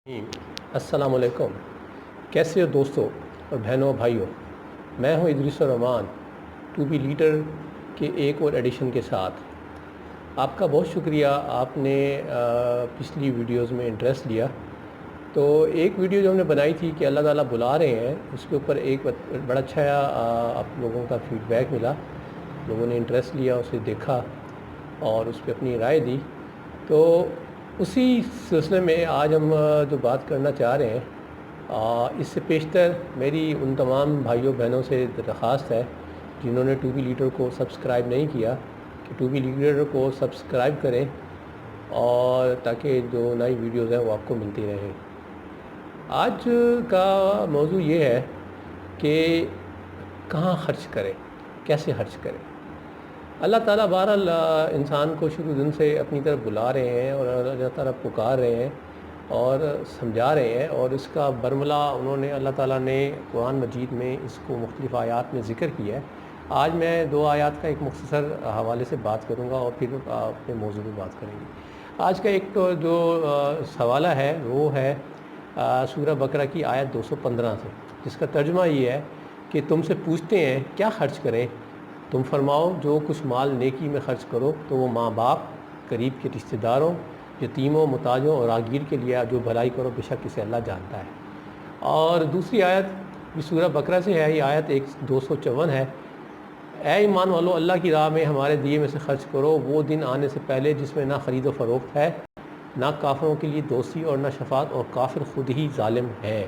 अस्सलाम वालेकुम। कैसे हो दोस्तों और बहनों भाइयों। मैं हूं Idris Rahman, to be leader के एक और एडिशन के साथ। आपका बहुत शुक्रिया, आपने पिछली वीडियोस में इंटरेस्ट लिया। तो एक वीडियो जो हमने बनाई थी कि अल्लाह ताला बुला रहे हैं, उसके ऊपर एक बड़ा अच्छा आप लोगों का फीडबैक मिला। लोगों ने इंटरेस्ट लिया, उसे देखा और उस पर अपनी राय दी। तो उसी सिलसिले में आज हम जो बात करना चाह रहे हैं, इससे पेशतर मेरी उन तमाम भाइयों बहनों से दरख्वास्त है जिन्होंने टू बी लीडर को सब्सक्राइब नहीं किया कि टू बी लीडर को सब्सक्राइब करें और ताकि जो नई वीडियोज़ हैं वो आपको मिलती रहें। आज का मौजू ये है कि कहाँ खर्च करें, कैसे खर्च करें। अल्लाह ताला बहरहाल इंसान को शुरू दिन से अपनी तरफ बुला रहे हैं और अल्लाह ताला पुकार रहे हैं और समझा रहे हैं, और इसका बरमला उन्होंने अल्लाह ताला ने कुरान मजीद में इसको मुख्तलिफ़ आयात में ज़िक्र किया है। आज मैं दो आयात का एक मुख्तसर हवाले से बात करूँगा और फिर अपने मौजू पर बात करेंगे। आज का एक तो जो हवाला है वो है सूरह बकरा की आयत 215 से, जिसका तर्जुमा ये है कि तुमसे पूछते हैं क्या खर्च करें, तुम फरमाओ जो कुछ माल नेकी में ख़र्च करो तो वो माँ बाप, करीब के रिश्तेदारों, यतीमों, मुताजों और रागीर के लिए जो भलाई करो, बेशक इसे अल्लाह जानता है। और दूसरी आयत भी सूरह बकरा से है, ये आयत 254 है। ऐ ईमान वालो, अल्लाह की राह में हमारे दिए में से खर्च करो वो दिन आने से पहले जिसमें ना ख़रीद व फ़रोख्त है, ना काफ़िरों के लिए दोस्ती और ना शफात, और काफिर ख़ुद ही ज़ालिम है।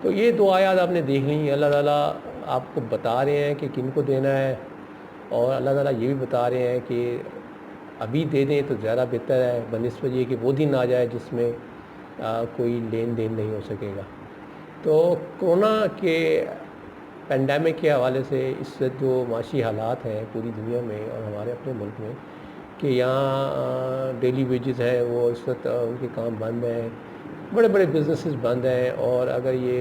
तो ये दो आयत आपने देख ली। अल्लाह ताला आपको बता रहे हैं कि किन को देना है, और अल्लाह ताला ये भी बता रहे हैं कि अभी दे दें तो ज़्यादा बेहतर है, बनिस्बत ये कि वो दिन आ जाए जिसमें कोई लेन देन नहीं हो सकेगा। तो कोरोना के पेंडेमिक के हवाले से इस जो माशी हालात हैं पूरी दुनिया में और हमारे अपने मुल्क में कि यहाँ डेली वेजेस है वो इस वक्त उनके काम बंद हैं, बड़े बड़े बिजनेसेस बंद हैं, और अगर ये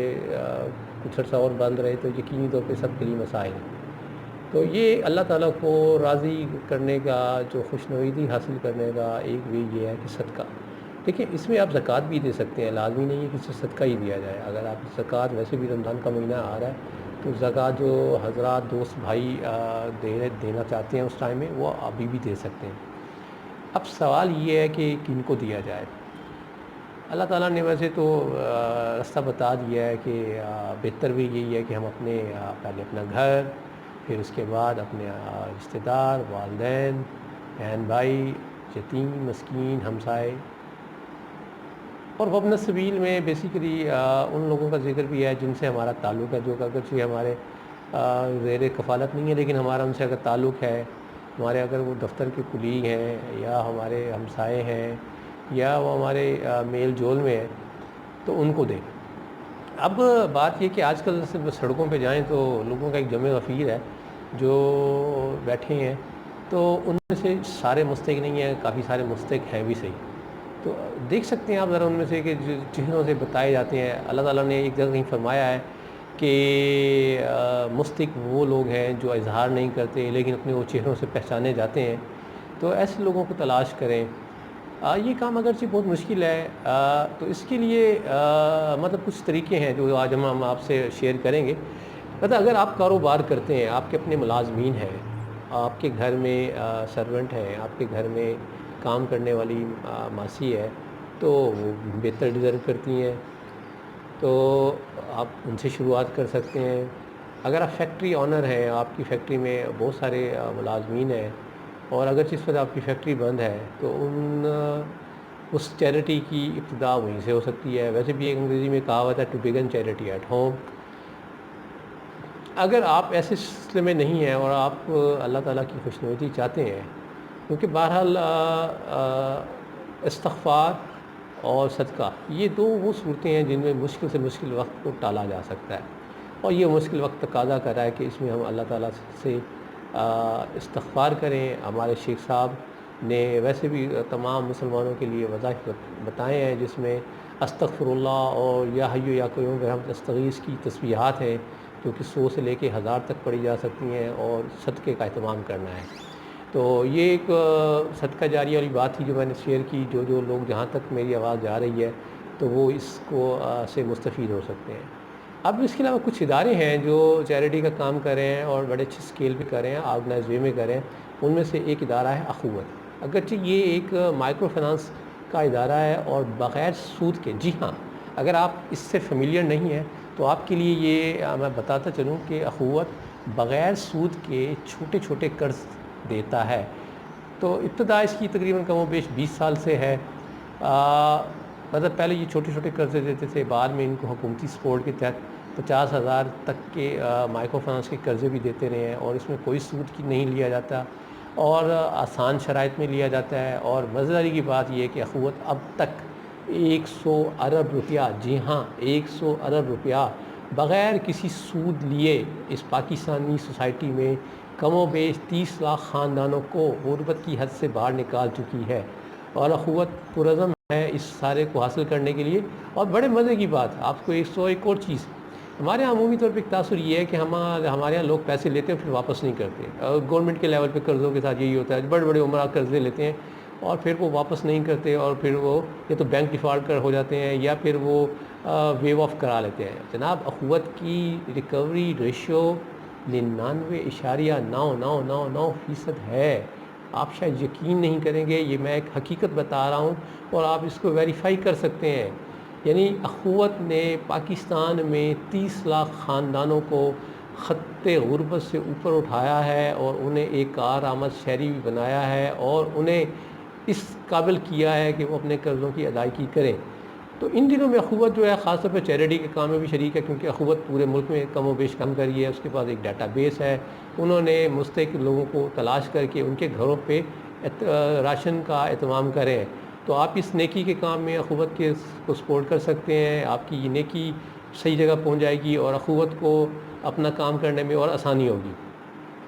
कुछ अर्सा और बंद रहे तो यकीनी तौर पे सबके लिए मसाइल हैं। तो ये अल्लाह ताला को राज़ी करने का, जो खुशनुदी हासिल करने का एक वे ये है कि सदका। देखिए, इसमें आप ज़कात भी दे सकते हैं, लाजमी नहीं है कि सिर्फ सदका ही दिया जाए। अगर आप ज़कात, वैसे भी रमज़ान का महीना आ रहा है तो ज़कात जो हज़रात दोस्त भाई देना चाहते हैं उस टाइम में वो अभी भी दे सकते हैं। अब सवाल ये है कि किन को दिया जाए। अल्लाह ताला ने वैसे तो रास्ता बता दिया है कि बेहतर भी यही है कि हम अपने पहले अपना घर, फिर उसके बाद अपने रिश्तेदार, वालिदैन, बहन भाई, यतीम, मस्कीन, हमसाए, और वब्न सबील में बेसिकली उन लोगों का जिक्र भी है जिनसे हमारा ताल्लुक़ है, जो अगरचे हमारे ज़ेर कफ़ालत नहीं है लेकिन हमारा उनसे अगर ताल्लुक़ है, हमारे अगर वो दफ्तर के कुलीग हैं या हमारे हमसाए हैं या वो हमारे मेल जोल में है तो उनको दें। अब बात ये कि आजकल सिर्फ सड़कों पे जाएं तो लोगों का एक जमे गफ़ीर है जो बैठे हैं, तो उनमें से सारे मुस्तहिक़ नहीं हैं, काफ़ी सारे मुस्तहिक़ हैं भी सही। तो देख सकते हैं आप ज़रा उनमें से कि जो चेहरों से बताए जाते हैं। अल्लाह ताला ने एक जगह कहीं फरमाया है कि मुस्तहिक़ वो लोग हैं जो इज़हार नहीं करते लेकिन अपने वो चेहरों से पहचाने जाते हैं। तो ऐसे लोगों को तलाश करें। ये काम अगरचे बहुत मुश्किल है, तो इसके लिए मतलब कुछ तरीके हैं जो आज हम आपसे शेयर करेंगे। मतलब अगर आप कारोबार करते हैं, आपके अपने मुलाजमीन हैं, आपके घर में सर्वेंट हैं, आपके घर में काम करने वाली मासी है, तो वो बेहतर डिज़र्व करती हैं, तो आप उनसे शुरुआत कर सकते हैं। अगर आप फैक्ट्री ऑनर हैं, आपकी फैक्ट्री में बहुत सारे मुलाजमीन हैं और अगर जिस वक्त आपकी फैक्ट्री बंद है तो उस चैरिटी की इब्तिदा वहीं से हो सकती है। वैसे भी एक अंग्रेज़ी में कहावत है, to begin charity at home. अगर आप ऐसे सिलसिले में नहीं हैं और आप अल्लाह ताला की खुशनुदी चाहते हैं, क्योंकि बहरहाल इस्तिग़फ़ार और सदका ये दो वो सूरतें हैं जिनमें मुश्किल से मुश्किल वक्त को टाला जा सकता है, और ये मुश्किल वक्त तकाज़ा कर रहा है कि इसमें हम अल्लाह ताला से इस्तिग़फ़ार करें। हमारे शेख साहब ने वैसे भी तमाम मुसलमानों के लिए वज़ाइफ़ बताए हैं जिसमें अस्तग़फ़िरुल्लाह और या हय्यु या क़य्यूम बिरहमतिक अस्तगीस की तस्बीहात हैं जो कि 100 से लेके 1000 तक पढ़ी जा सकती हैं, और सदक़े का एहतमाम करना है। तो ये एक सदका जारी वाली बात थी जो मैंने शेयर की। जो लोग जहाँ तक मेरी आवाज़ जा रही है تو وہ اس کو سے مستفید ہو سکتے ہیں۔ اب اس کے علاوہ کچھ ادارے ہیں جو چیریٹی کا کام کر رہے ہیں اور بڑے اچھے اسکیل پہ کر رہے ہیں، آرگنائز وے میں کر رہے ہیں۔ ان میں سے ایک ادارہ ہے اخوت۔ اگرچہ یہ ایک مائکرو فنانس کا ادارہ ہے اور بغیر سود کے، جی ہاں، اگر آپ اس سے فیملیئر نہیں ہیں تو آپ کے لیے یہ میں بتاتا چلوں کہ اخوت بغیر سود کے چھوٹے چھوٹے قرض دیتا ہے۔ تو ابتدا اس کی تقریباً کم و بیش 20 سال سے ہے۔ مطلب پہلے یہ چھوٹے چھوٹے قرضے دیتے تھے، بعد میں ان کو حکومتی سپورٹ کے تحت 50,000 تک کے مائکرو فنانس کے قرضے بھی دیتے رہے ہیں، اور اس میں کوئی سود کی نہیں لیا جاتا اور آسان شرائط میں لیا جاتا ہے۔ اور مزیداری کی بات یہ ہے کہ اخوت اب تک 100 ارب روپیہ، جی ہاں 100 ارب روپیہ بغیر کسی سود لیے اس پاکستانی سوسائٹی میں کم و بیش 30 لاکھ خاندانوں کو غربت کی حد سے باہر نکال چکی ہے، اور اخوت پرعزم ہے اس سارے کو حاصل کرنے کے لیے۔ اور بڑے مزے کی بات آپ کو ایک اور چیز، ہمارے یہاں عمومی طور پہ ایک تاثر یہ ہے کہ ہمارے یہاں لوگ پیسے لیتے ہیں پھر واپس نہیں کرتے، اور گورنمنٹ کے لیول پہ قرضوں کے ساتھ یہی ہوتا ہے، بڑے بڑے عمرہ قرضے لیتے ہیں اور پھر وہ واپس نہیں کرتے، اور پھر وہ یا تو بینک ڈیفالٹ کر ہو جاتے ہیں یا پھر وہ ویو آف کرا لیتے ہیں۔ جناب اخوت کی ریکوری ریشو 99.99999% ہے۔ آپ شاید یقین نہیں کریں گے، یہ میں ایک حقیقت بتا رہا ہوں اور آپ اس کو ویریفائی کر سکتے ہیں۔ یعنی اخوت نے پاکستان میں 30 لاکھ خاندانوں کو خط غربت سے اوپر اٹھایا ہے اور انہیں ایک کارآمد شہری بھی بنایا ہے اور انہیں اس قابل کیا ہے کہ وہ اپنے قرضوں کی ادائیگی کریں۔ تو ان دنوں میں اخوت جو ہے خاص طور پہ چیریٹی کے کام میں بھی شریک ہے، کیونکہ اخوت پورے ملک میں کم و بیش کام کری ہے، اس کے پاس ایک ڈیٹا بیس ہے۔ انہوں نے مستحق لوگوں کو تلاش کر کے ان کے گھروں پہ راشن کا اہتمام کریں۔ تو آپ اس نیکی کے کام میں اخوت کے کو سپورٹ کر سکتے ہیں، آپ کی یہ نیکی صحیح جگہ پہنچ جائے گی اور اخوت کو اپنا کام کرنے میں اور آسانی ہوگی۔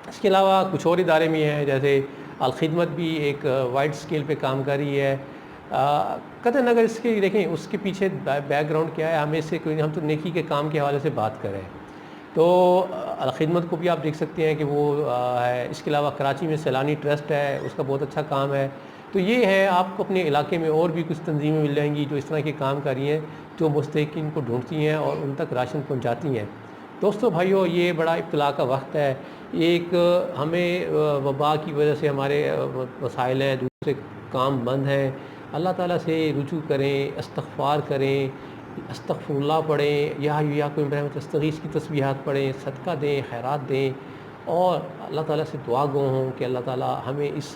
اس کے علاوہ کچھ اور ادارے بھی ہیں، جیسے الخدمت بھی ایک وائڈ اسکیل پہ کام کر رہی ہے۔ قطعاً اگر اس کے دیکھیں اس کے پیچھے بیک گراؤنڈ کیا ہے، ہمیں اس سے کوئی، ہم تو نیکی کے کام کے حوالے سے بات کریں تو الخدمت کو بھی آپ دیکھ سکتے ہیں کہ وہ ہے۔ اس کے علاوہ کراچی میں سیلانی ٹرسٹ ہے، اس کا بہت اچھا کام ہے۔ تو یہ ہے، آپ کو اپنے علاقے میں اور بھی کچھ تنظیمیں مل جائیں گی جو اس طرح کے کام کر رہی ہیں، جو مستحقین کو ڈھونڈتی ہیں اور ان تک راشن پہنچاتی ہیں۔ دوستو بھائیو، یہ بڑا ابتلا کا وقت ہے۔ ایک ہمیں وبا کی وجہ سے ہمارے وسائل ہیں، دوسرے کام بند ہیں۔ اللہ تعالیٰ سے رجوع کریں، استغفار کریں، استغفر اللہ پڑھیں، یا کوئی برحمت استغیث کی تسبیحات پڑھیں، صدقہ دیں، خیرات دیں، اور اللہ تعالیٰ سے دعا گو ہوں کہ اللہ تعالیٰ ہمیں اس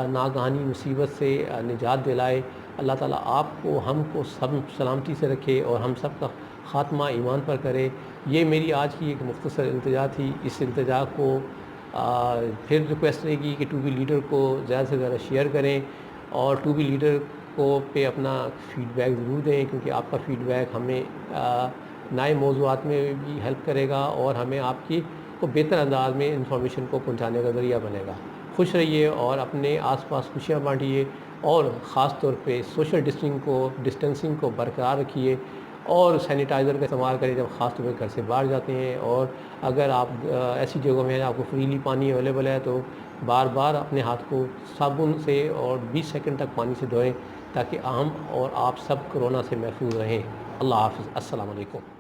ناگہانی مصیبت سے نجات دلائے۔ اللہ تعالیٰ آپ کو، ہم کو سب سلامتی سے رکھے اور ہم سب کا خاتمہ ایمان پر کرے۔ یہ میری آج کی ایک مختصر التجا تھی۔ اس التجا کو پھر ریکویسٹ رہے گی کہ ٹو بی لیڈر کو زیادہ سے زیادہ شیئر کریں اور ٹو بی لیڈر کو پہ اپنا فیڈ بیک ضرور دیں، کیونکہ آپ کا فیڈ بیک ہمیں نئے موضوعات میں بھی ہیلپ کرے گا اور ہمیں آپ کی کو بہتر انداز میں انفارمیشن کو پہنچانے کا ذریعہ بنے گا۔ خوش رہیے اور اپنے آس پاس خوشیاں بانٹیے، اور خاص طور پہ سوشل ڈسٹینسنگ کو برقرار رکھیے اور سینیٹائزر کا استعمال کریں جب خاص طور پہ گھر سے باہر جاتے ہیں۔ اور اگر آپ ایسی جگہوں میں آپ کو فریلی پانی اویلیبل ہے تو بار بار اپنے ہاتھ کو صابن سے اور 20 سیکنڈ تک پانی سے دھوئیں، تاکہ ہم اور آپ سب کورونا سے محفوظ رہیں۔ اللہ حافظ، السلام علیکم۔